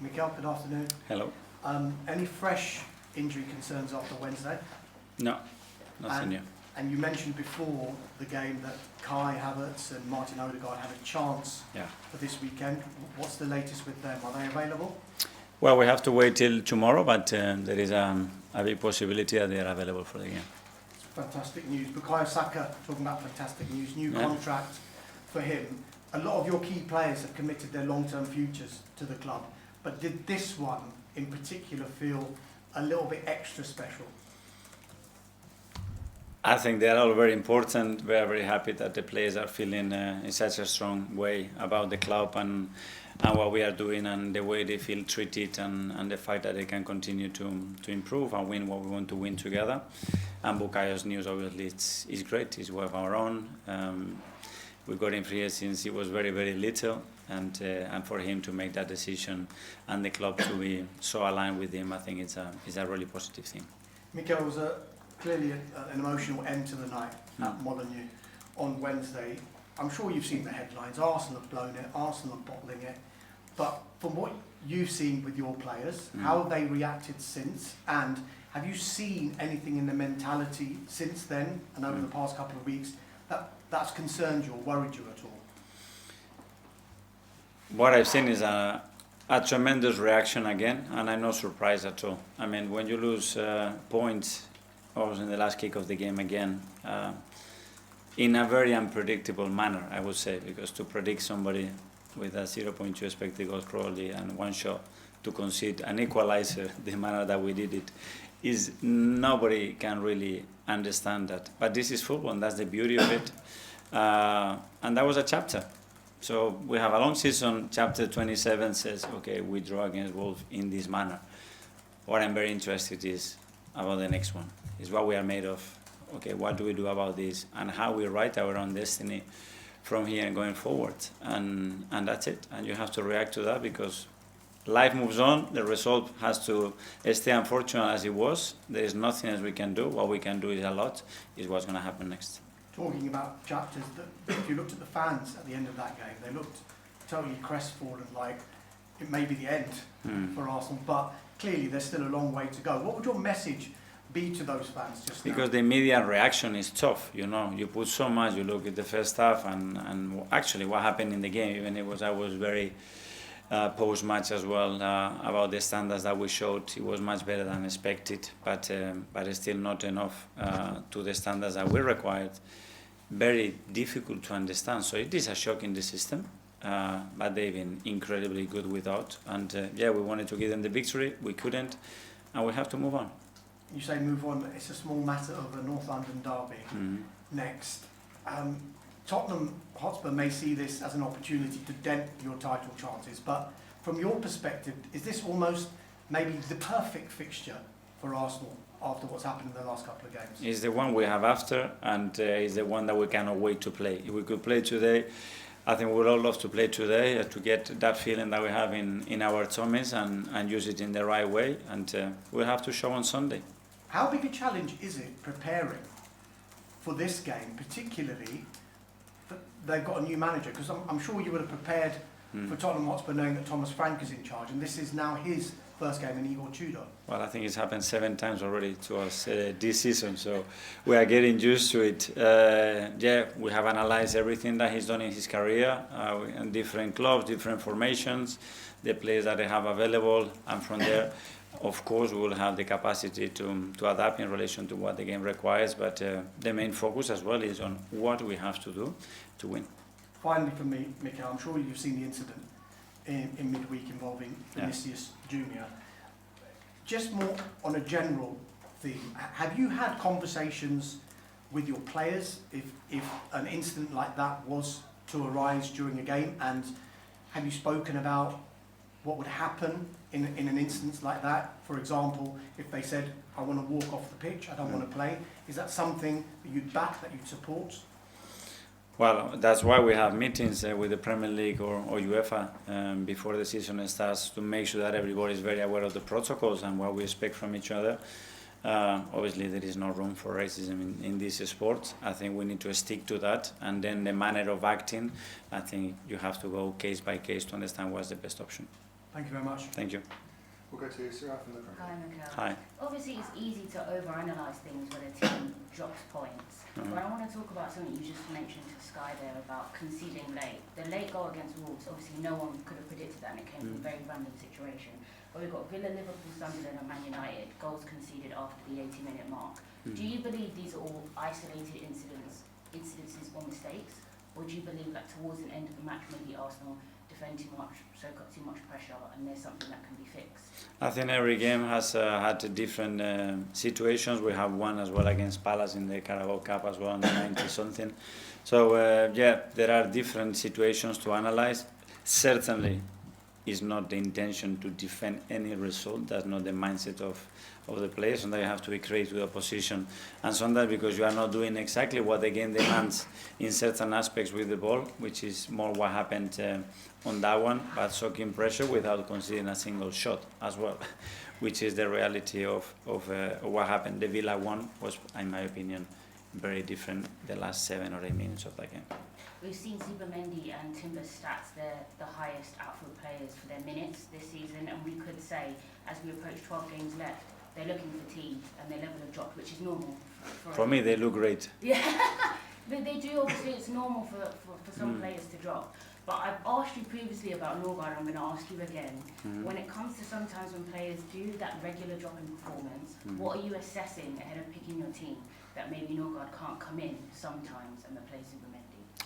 Mikel, good afternoon. Hello. Any fresh injury concerns after Wednesday? No, nothing new. And you mentioned before the game that Kai Havertz and Martin Odegaard had a chance for this weekend. What's the latest with them? Are they available? Well, we have to wait till tomorrow, but there is a big possibility that they are available for the game. It's fantastic news. Bukayo Saka, talking about fantastic news, new contract for him. A lot of your key players have committed their long-term futures to the club, but did this one in particular feel a little bit extra special? I think they are all very important. We are very happy that the players are feeling in such a strong way about the club and what we are doing and the way they feel treated and the fact that they can continue to improve and win what we want to win together. And Bukayo's news obviously is great. He's one of our own. We got him here since he was very, very little, and for him to make that decision and the club to be so aligned with him, I think it's a really positive thing. Mikel, was clearly an emotional end to the night at Molineux on Wednesday. I'm sure you've seen the headlines. Arsenal have blown it, Arsenal are bottling it. But from what you've seen with your players, how have they reacted since? And have you seen anything in the mentality since then and over the past couple of weeks that's concerned you or worried you at all? What I've seen is a tremendous reaction again, and I'm not surprised at all. I mean, when you lose points, or in the last kick of the game again, in a very unpredictable manner, I would say, because to predict somebody with a 0.2 expected goals probably and one shot to concede an equalizer the manner that we did it is nobody can really understand that. But this is football, and that's the beauty of it. And that was a chapter. So we have a long season. Chapter 27 says, okay, we draw against Wolves in this manner. What I'm very interested is about the next one. Is what we are made of. Okay, what do we do about this, and how we write our own destiny from here and going forward. And that's it. And you have to react to that because life moves on. The result has to stay unfortunate as it was. There is nothing else we can do. What we can do is a lot. Is what's going to happen next. Talking about chapters, if you looked at the fans at the end of that game, they looked totally crestfallen, like it may be the end for Arsenal, but clearly there's still a long way to go. What would your message be to those fans just now? Because the immediate reaction is tough, you know. You put so much, you look at the first half and actually what happened in the game, even I was very post-match as well about the standards that we showed. It was much better than expected, but it's still not enough to the standards that we required. Very difficult to understand. So it is a shock in the system, but they've been incredibly good without. And we wanted to give them the victory. We couldn't, and we have to move on. You say move on. It's a small matter of a North London derby next. Tottenham Hotspur may see this as an opportunity to dent your title chances, but from your perspective, is this almost maybe the perfect fixture for Arsenal after what's happened in the last couple of games? It's the one we have after, and it's the one that we cannot wait to play. If we could play today, I think we would all love to play today to get that feeling that we have in our tummies and use it in the right way, and we'll have to show on Sunday. How big a challenge is it preparing for this game, particularly that they've got a new manager? Because I'm sure you would have prepared for Tottenham Hotspur knowing that Thomas Frank is in charge, and this is now his first game in Igor Tudor. Well, I think it's happened 7 times already to us this season, so we are getting used to it. We have analyzed everything that he's done in his career, in different clubs, different formations, the players that they have available, and from there, of course, we will have the capacity to adapt in relation to what the game requires, but the main focus as well is on what we have to do to win. Finally for me, Mikel, I'm sure you've seen the incident in midweek involving Vinicius Junior. Just more on a general theme, have you had conversations with your players if an incident like that was to arise during a game, and have you spoken about what would happen in an instance like that? For example, if they said, I want to walk off the pitch, I don't want to play, is that something that you'd back, that you'd support? Well, that's why we have meetings with the Premier League or UEFA before the season starts to make sure that everybody is very aware of the protocols and what we expect from each other. Obviously, there is no room for racism in this sport. I think we need to stick to that. And then the manner of acting, I think you have to go case by case to understand what's the best option. Thank you very much. Thank you. We'll go to Sarah from the front. Hi, Mikel. Hi. Obviously, it's easy to overanalyze things when a team drops points. But I want to talk about something you just mentioned to Sky there about conceding late. The late goal against Wolves, obviously no one could have predicted that, and it came from a very random situation. But we've got Villa, Liverpool, Sunderland and Man United, goals conceded after the 80-minute mark. Do you believe these are all isolated incidences or mistakes? Or do you believe that towards the end of the match, maybe Arsenal defend too much, soak up too much pressure, and there's something that can be fixed? I think every game has had different situations. We have one as well against Palace in the Carabao Cup as well in the 90-something. So yeah, there are different situations to analyze. Certainly, it's not the intention to defend any result. That's not the mindset of the players. Sometimes you have to be creative with opposition, and sometimes because you are not doing exactly what the game demands in certain aspects with the ball, which is more what happened on that one, but soaking pressure without conceding a single shot as well, which is the reality of what happened. The Villa one was, in my opinion, very different the last 7 or 8 minutes of that game. We've seen Zubimendi and Timber's stats, they're the highest outfield players for their minutes this season, and we could say, as we approach 12 games left, they're looking fatigued and their level of drop, which is normal. For me, they look great. Yeah, but they do, obviously, it's normal for some players to drop. But I've asked you previously about Norgard, I'm going to ask you again. When it comes to sometimes when players do that regular drop in performance, what are you assessing ahead of picking your team that maybe Norgard can't come in sometimes and replace Zubimendi?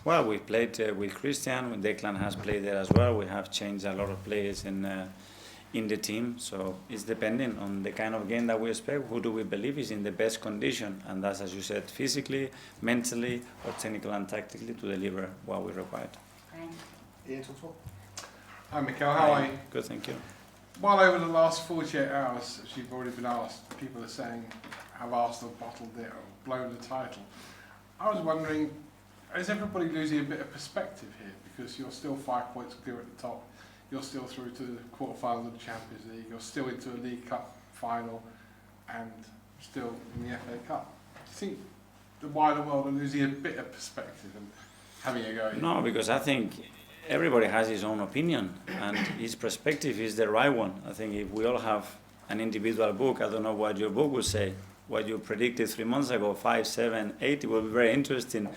Well, we played with Christian. Declan has played there as well. We have changed a lot of players in the team. So it's depending on the kind of game that we expect. Who do we believe is in the best condition? And that's, as you said, physically, mentally, or technically and tactically to deliver what we required. Ian, talk to. Hi Mikel, how are you? Good, thank you. While over the last 48 hours, as you've already been asked, people are saying, have Arsenal bottled it or blown the title? I was wondering, is everybody losing a bit of perspective here? Because you're still 5 points clear at the top, you're still through to the quarterfinals of the Champions League, you're still into a League Cup final, and still in the FA Cup. Do you think the wider world are losing a bit of perspective and having a go? No, because I think everybody has his own opinion, and his perspective is the right one. I think if we all have an individual book, I don't know what your book would say, what you predicted 3 months ago, 5, 7, 8, it will be very interesting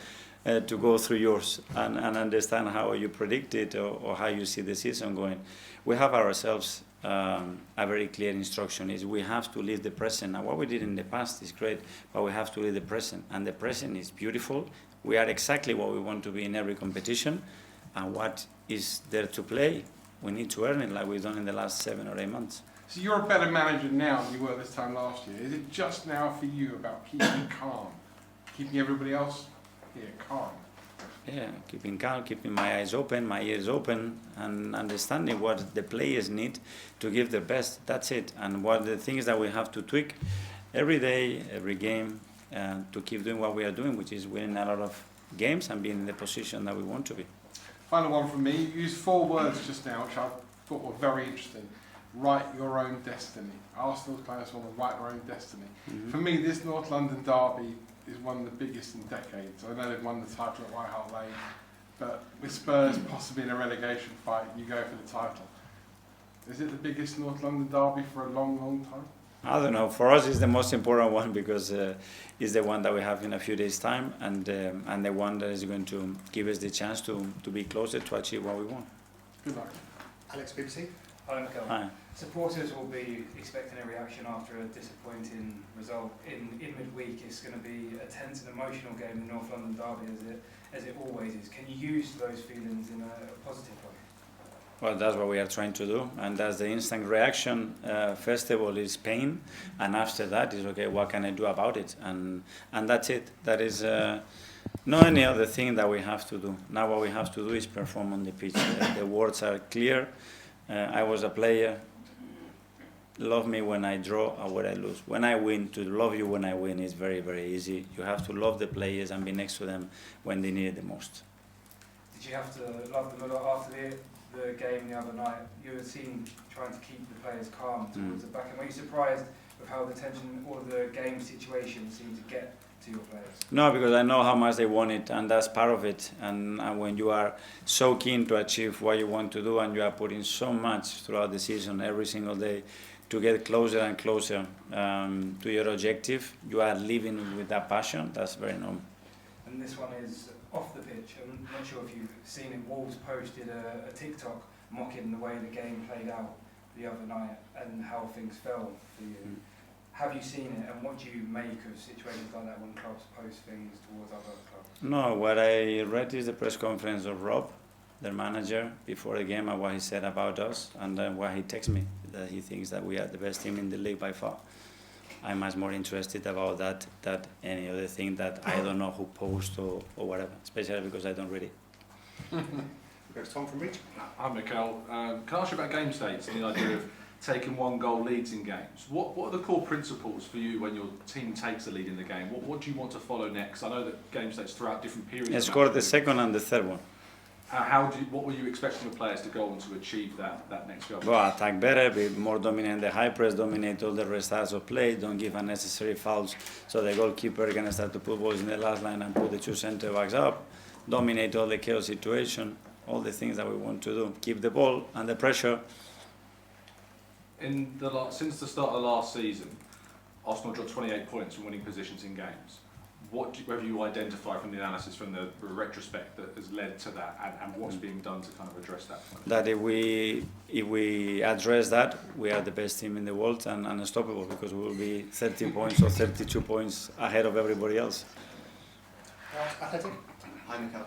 to go through yours and understand how you predict it or how you see the season going. We have ourselves a very clear instruction, is we have to live the present. And what we did in the past is great, but we have to live the present. And the present is beautiful. We are exactly what we want to be in every competition. And what is there to play, we need to earn it like we've done in the last 7 or 8 months. So you're a better manager now than you were this time last year. Is it just now for you about keeping calm, keeping everybody else here calm? Yeah, keeping calm, keeping my eyes open, my ears open, and understanding what the players need to give their best. That's it. And what the things that we have to tweak every day, every game, to keep doing what we are doing, which is winning a lot of games and being in the position that we want to be. Final one from me. You used 4 words just now, which I thought were very interesting. Write your own destiny. Arsenal's players want to write their own destiny. For me, this North London derby is one of the biggest in decades. I know they've won the title at White Hart Lane, but with Spurs possibly in a relegation fight, you go for the title. Is it the biggest North London derby for a long, long time? I don't know. For us, it's the most important one because it's the one that we have in a few days' time, and the one that is going to give us the chance to be closer to achieve what we want. Good luck. Alex, BBC. Hi, Mikel. Hi. Supporters will be expecting a reaction after a disappointing result in midweek. It's going to be a tense and emotional game in the North London derby, as it always is. Can you use those feelings in a positive way? Well, that's what we are trying to do, and that's the instant reaction. First of all is pain, and after that is, okay, what can I do about it? And that's it. That is not any other thing that we have to do. Now what we have to do is perform on the pitch. The words are clear. I was a player. Love me when I draw or when I lose. When I win, to love you when I win is very, very easy. You have to love the players and be next to them when they need it the most. Did you have to love them a lot after the game the other night? You were seen trying to keep the players calm towards the back. And were you surprised with how the tension or the game situation seemed to get to your players? No, because I know how much they want it, and that's part of it. And when you are so keen to achieve what you want to do, and you are putting so much throughout the season, every single day, to get closer and closer to your objective, you are living with that passion. That's very normal. And this one is off the pitch. I'm not sure if you've seen it. Wolves posted a TikTok mocking the way the game played out the other night and how things fell for you. Have you seen it, and what do you make of situations like that when clubs post things towards other clubs? No, what I read is the press conference of Rob, their manager, before the game, and what he said about us, and then what he texted me, that he thinks that we are the best team in the league by far. I'm much more interested about that than any other thing that I don't know who posts or whatever, especially because I don't read it. We'll go to Tom from Reach. Hi, Mikel. Can I ask you about game states and the idea of taking 1-goal leads in games? What are the core principles for you when your team takes a lead in the game? What do you want to follow next? I know that game states throughout different periods. I scored the second and the third one. What were you expecting the players to go on to achieve that next goal? Well, attack better, be more dominant in the high press, dominate all the restarts of play, don't give unnecessary fouls, so the goalkeeper can start to put balls in the last line and put the two centre backs up, dominate all the chaos situation, all the things that we want to do, keep the ball under pressure. Since the start of the last season, Arsenal dropped 28 points from winning positions in games. What have you identified from the analysis, from the retrospect, that has led to that, and what's being done to kind of address that? That if we address that, we are the best team in the world and unstoppable, because we will be 30 points or 32 points ahead of everybody else. Athletic. Hi, Mikel.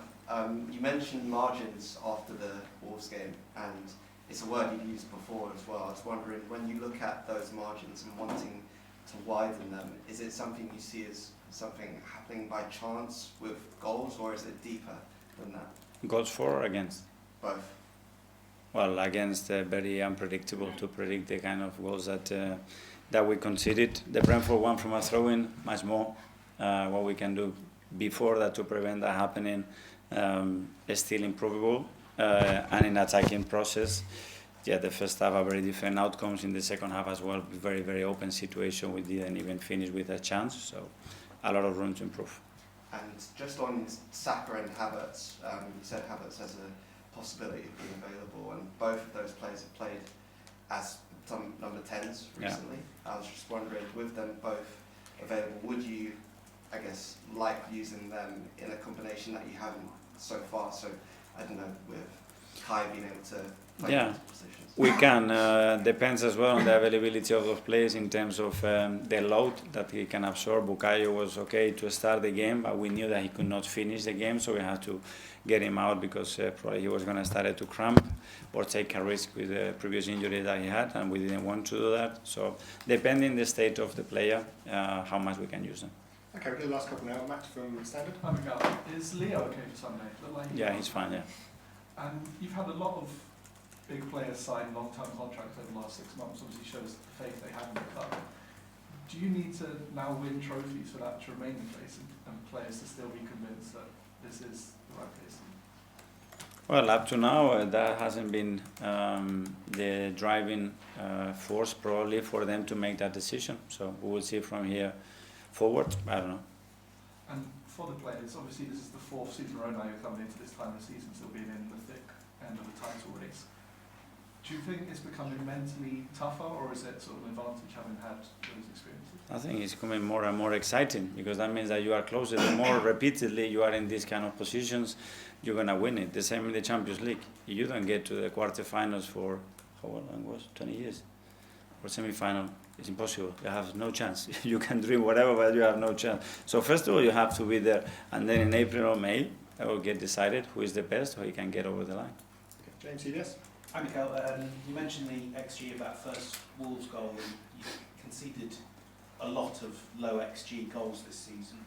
You mentioned margins after the Wolves game, and it's a word you've used before as well. I was wondering, when you look at those margins and wanting to widen them, is it something you see as something happening by chance with goals, or is it deeper than that? Goals for or against? Both. Well, against very unpredictable to predict the kind of goals that we conceded. The Brentford one from a throw-in, much more. What we can do before that to prevent that happening is still improvable. And in attacking process, yeah, the first half are very different outcomes. In the second half as well, very, very open situation. We didn't even finish with a chance, so a lot of room to improve. And just on Saka and Havertz, you said Havertz has a possibility of being available, and both of those players have played as some number 10s recently. Yeah. I was just wondering, with them both available, would you, I guess, like using them in a combination that you haven't so far? So, I don't know, with Kai being able to play yeah, positions. We can. Depends as well on the availability of those players in terms of the load that he can absorb. Bukayo was okay to start the game, but we knew that he could not finish the game, so we had to get him out because probably he was going to start to cramp or take a risk with the previous injury that he had, and we didn't want to do that. So depending the state of the player, how much we can use them. Okay, we'll do the last couple now. Matt from Standard. Hi, Miguel. Is Leo okay for Sunday? Look like Yeah, he's fine, yeah. And you've had a lot of big players sign long-term contracts over the last 6 months. Obviously shows the faith they have in the club. Do you need to now win trophies for that to remain in place and players to still be convinced that this is the right place? Well, up to now, that hasn't been the driving force probably for them to make that decision. So we will see from here forward. I don't know. And for the players, obviously this is the 4th season in a row now you're coming into this time of the season, still being in the thick end of the title race. Do you think it's becoming mentally tougher, or is it sort of an advantage having had those experiences? I think it's becoming more and more exciting, because that means that you are closer. The more repeatedly you are in these kind of positions, you're going to win it. The same in the Champions League. You don't get to the quarterfinals for, how long was 20 years? For semi-final, it's impossible. You have no chance. You can dream whatever, but you have no chance. So first of all, you have to be there, and then in April or May, it will get decided who is the best, who can get over the line. Okay, James, yes. Hi, Mikel. You mentioned the XG of that first Wolves goal, and you conceded a lot of low XG goals this season,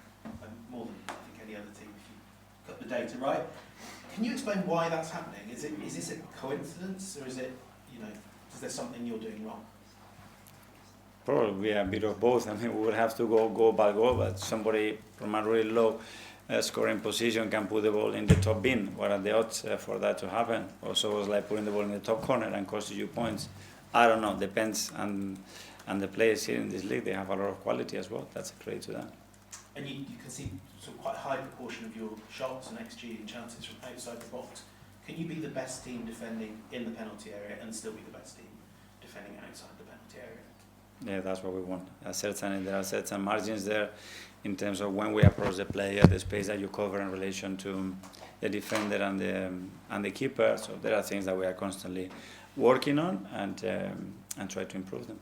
more than I think any other team, if you got the data right. Can you explain why that's happening? Is this a coincidence, or is it, is there something you're doing wrong? Probably a bit of both. I mean, we would have to go goal by goal, but somebody from a really low scoring position can put the ball in the top bin. What are the odds for that to happen? Also, it's like putting the ball in the top corner and costs you points. I don't know, depends, and the players here in this league, they have a lot of quality as well. That's a credit to them. And you can see sort of quite a high proportion of your shots and XG and chances from outside the box. Can you be the best team defending in the penalty area and still be the best team defending outside the penalty area? Yeah, that's what we want. There are certain margins there in terms of when we approach the player, the space that you cover in relation to the defender and the keeper. So there are things that we are constantly working on and try to improve them.